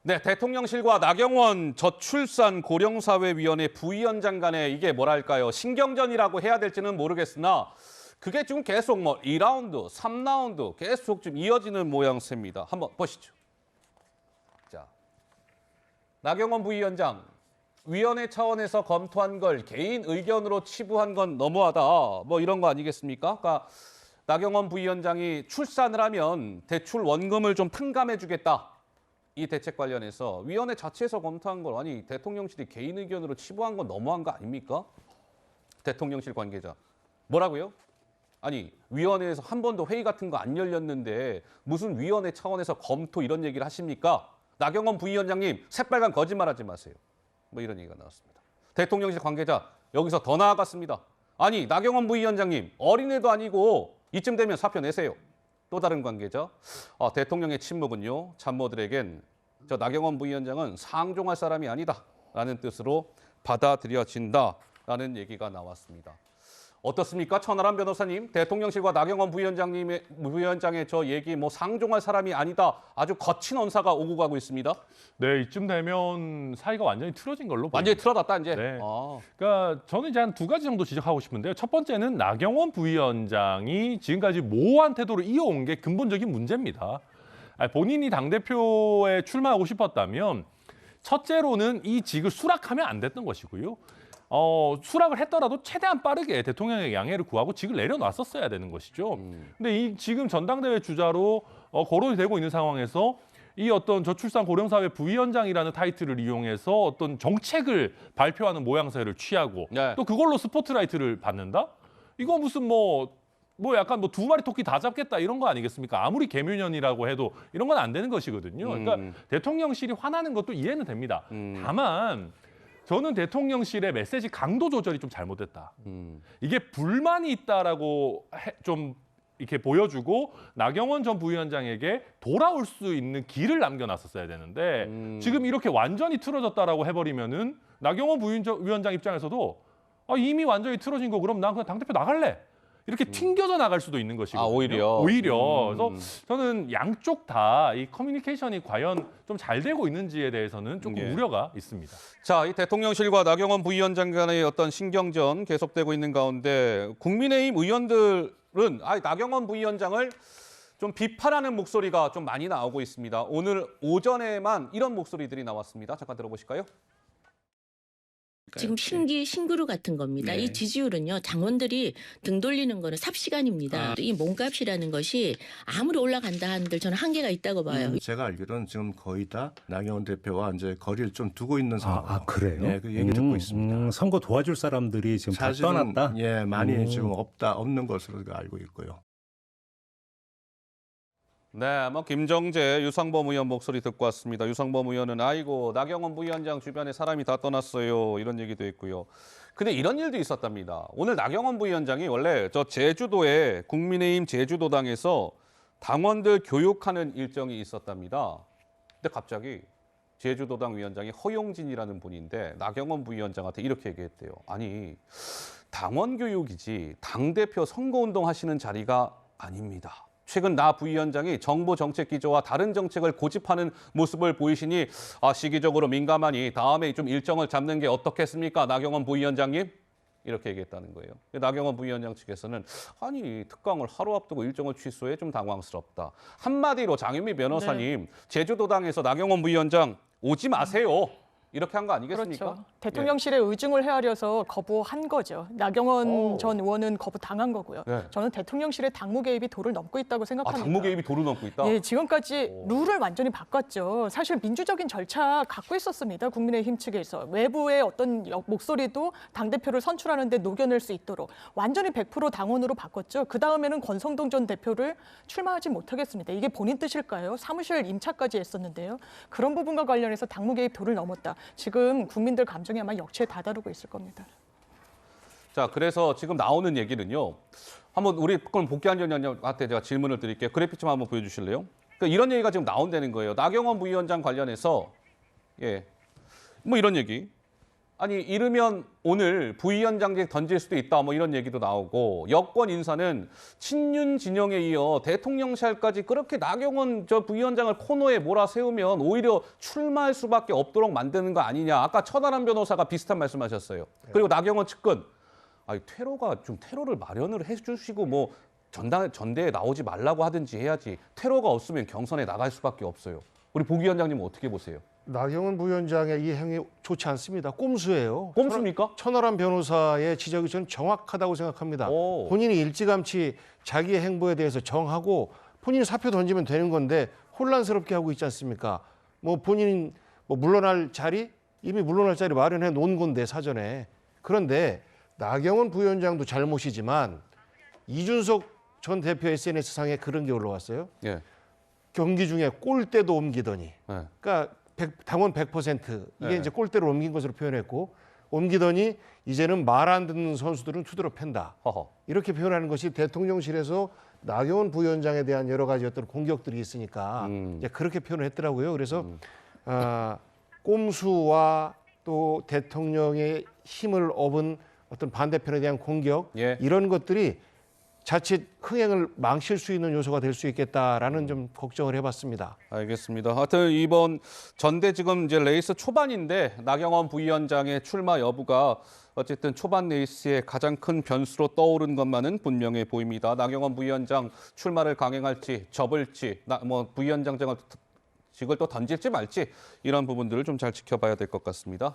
네, 대통령실과 나경원 저출산 고령사회위원회 부위원장 간에 이게 뭐랄까요? 신경전이라고 해야 될지는 모르겠으나 그게 지금 계속 2라운드, 3라운드 계속 좀 이어지는 모양새입니다. 한번 보시죠. 자, 나경원 부위원장, 위원회 차원에서 검토한 걸 개인 의견으로 치부한 건 너무하다. 뭐 이런 거 아니겠습니까? 그러니까 나경원 부위원장이 출산을 하면 대출 원금을 좀 탕감해 주겠다. 이 대책 관련해서 위원회 자체에서 검토한 걸 아니 대통령실이 개인 의견으로 치부한 건 너무한 거 아닙니까? 대통령실 관계자. 뭐라고요? 아니 위원회에서 한 번도 회의 같은 거 안 열렸는데 무슨 위원회 차원에서 검토 이런 얘기를 하십니까? 나경원 부위원장님 새빨간 거짓말하지 마세요. 뭐 이런 얘기가 나왔습니다. 대통령실 관계자 여기서 더 나아갔습니다. 아니 나경원 부위원장님 어린애도 아니고 이쯤 되면 사표 내세요. 또 다른 관계자, 대통령의 침묵은요 참모들에겐 저 나경원 부위원장은 상종할 사람이 아니다라는 뜻으로 받아들여진다라는 얘기가 나왔습니다. 어떻습니까? 천하람 변호사님, 대통령실과 나경원 부위원장의 저 얘기 상종할 사람이 아니다. 아주 거친 언사가 오고 가고 있습니다. 네, 이쯤 되면 사이가 완전히 틀어진 걸로 보입니다. 완전히 틀어졌다 이제. 네. 그러니까 저는 이제 한 두 가지 정도 지적하고 싶은데요. 첫 번째는 나경원 부위원장이 지금까지 모호한 태도를 이어온 게 근본적인 문제입니다. 본인이 당대표에 출마하고 싶었다면 첫째로는 이 직을 수락하면 안 됐던 것이고요. 수락을 했더라도 최대한 빠르게 대통령의 양해를 구하고 직을 내려놨었어야 되는 것이죠. 근데 이 지금 전당대회 주자로 거론이 되고 있는 상황에서 이 어떤 저출산 고령사회 부위원장이라는 타이틀을 이용해서 어떤 정책을 발표하는 모양새를 취하고 네. 또 그걸로 스포트라이트를 받는다? 이거 무슨 약간 두 마리 토끼 다 잡겠다 이런 거 아니겠습니까? 아무리 계묘년이라고 해도 이런 건 안 되는 것이거든요. 그러니까 대통령실이 화나는 것도 이해는 됩니다. 다만 저는 대통령실의 메시지 강도 조절이 좀 잘못됐다. 이게 불만이 있다라고 좀 이렇게 보여주고 나경원 전 부위원장에게 돌아올 수 있는 길을 남겨놨었어야 되는데 지금 이렇게 완전히 틀어졌다라고 해버리면은 나경원 부위원장 입장에서도 이미 완전히 틀어진 거 그럼 난 그냥 당대표 나갈래. 이렇게 튕겨져 나갈 수도 있는 것이거든요. 오히려. 그래서 저는 양쪽 다 이 커뮤니케이션이 과연 좀 잘 되고 있는지에 대해서는 조금 우려가 있습니다. 자, 이 대통령실과 나경원 부위원장 간의 어떤 신경전 계속되고 있는 가운데 국민의힘 의원들은 나경원 부위원장을 좀 비판하는 목소리가 좀 많이 나오고 있습니다. 오늘 오전에만 이런 목소리들이 나왔습니다. 잠깐 들어보실까요? 지금 신기루 같은 겁니다. 네. 이 지지율은요. 당원들이 등 돌리는 거는 삽시간입니다. 이 몸값이라는 것이 아무리 올라간다 한들 저는 한계가 있다고 봐요. 제가 알기로는 지금 거의 다 나경원 대표와 이제 거리를 좀 두고 있는 상황. 그래요? 네, 그 얘기 듣고 있습니다. 선거 도와줄 사람들이 지금 다 사실은 떠났다? 많이 지금 없는 것으로 알고 있고요. 네, 김정재 유상범 의원 목소리 듣고 왔습니다. 유상범 의원은 아이고 나경원 부위원장 주변에 사람이 다 떠났어요. 이런 얘기도 했고요. 근데 이런 일도 있었답니다. 오늘 나경원 부위원장이 원래 저 제주도에 국민의힘 제주도당에서 당원들 교육하는 일정이 있었답니다. 근데 갑자기 제주도당 위원장이 허용진이라는 분인데 나경원 부위원장한테 이렇게 얘기했대요. 아니, 당원 교육이지 당대표 선거운동 하시는 자리가 아닙니다. 최근 나 부위원장이 정보 정책 기조와 다른 정책을 고집하는 모습을 보이시니 시기적으로 민감하니 다음에 좀 일정을 잡는 게 어떻겠습니까? 나경원 부위원장님? 이렇게 얘기했다는 거예요. 나경원 부위원장 측에서는 아니 특강을 하루 앞두고 일정을 취소해 좀 당황스럽다. 한마디로 장윤미 변호사님 제주도당에서 나경원 부위원장 오지 마세요. 이렇게 한 거 아니겠습니까? 그렇죠. 대통령실에 의중을 헤아려서 거부한 거죠. 나경원 전 의원은 거부당한 거고요. 네. 저는 대통령실의 당무 개입이 도를 넘고 있다고 생각합니다. 당무 개입이 도를 넘고 있다? 예, 지금까지 룰을 완전히 바꿨죠. 사실 민주적인 절차 갖고 있었습니다. 국민의힘 측에서. 외부의 어떤 목소리도 당대표를 선출하는 데 녹여낼 수 있도록 완전히 100% 당원으로 바꿨죠. 그다음에는 권성동 전 대표를 출마하지 못하겠습니다. 이게 본인 뜻일까요? 사무실 임차까지 했었는데요. 그런 부분과 관련해서 당무 개입 도를 넘었다. 지금 국민들 감정이 아마 역체에 다다르고 있을 겁니다. 자, 그래서 지금 나오는 얘기는요. 한번 우리 그럼 복귀한 전한테 제가 질문을 드릴게요. 그래픽 좀 한번 보여주실래요? 그러니까 이런 얘기가 지금 나온다는 거예요. 나경원 부위원장 관련해서 이런 얘기. 아니 이르면 오늘 부위원장직 던질 수도 있다 뭐 이런 얘기도 나오고 여권 인사는 친윤 진영에 이어 대통령실까지 그렇게 나경원 저 부위원장을 코너에 몰아세우면 오히려 출마할 수밖에 없도록 만드는 거 아니냐. 아까 천하람 변호사가 비슷한 말씀하셨어요. 그리고 나경원 측근 아니 테러가 좀 테러를 마련을 해주시고 뭐 전대에 나오지 말라고 하든지 해야지 테러가 없으면 경선에 나갈 수밖에 없어요. 우리 보 위원장님은 어떻게 보세요? 나경원 부위원장의 이 행위 좋지 않습니다. 꼼수예요. 꼼수입니까? 천하람 변호사의 지적이 저는 정확하다고 생각합니다. 오. 본인이 일찌감치 자기의 행보에 대해서 정하고 본인이 사표 던지면 되는 건데 혼란스럽게 하고 있지 않습니까? 뭐 본인 뭐 물러날 자리 이미 물러날 자리 마련해 놓은 건데 사전에. 그런데 나경원 부위원장도 잘못이지만 이준석 전 대표 SNS상에 그런 게 올라왔어요. 예. 경기 중에 골대도 옮기더니. 네. 그러니까 당원 100% 이게 네. 이제 골대를 옮긴 것으로 표현했고 옮기더니 이제는 말 안 듣는 선수들은 투드러 팬다. 허허. 이렇게 표현하는 것이 대통령실에서 나경원 부위원장에 대한 여러 가지 어떤 공격들이 있으니까 이제 그렇게 표현을 했더라고요. 그래서 꼼수와 또 대통령의 힘을 업은 어떤 반대편에 대한 공격 예. 이런 것들이 자칫 흥행을 망칠 수 있는 요소가 될 수 있겠다라는 좀 걱정을 해봤습니다. 알겠습니다. 하여튼 이번 전대 지금 이제 레이스 초반인데 나경원 부위원장의 출마 여부가 어쨌든 초반 레이스의 가장 큰 변수로 떠오른 것만은 분명해 보입니다. 나경원 부위원장 출마를 강행할지 접을지 뭐 부위원장직을 또 던질지 말지 이런 부분들을 좀 잘 지켜봐야 될 것 같습니다.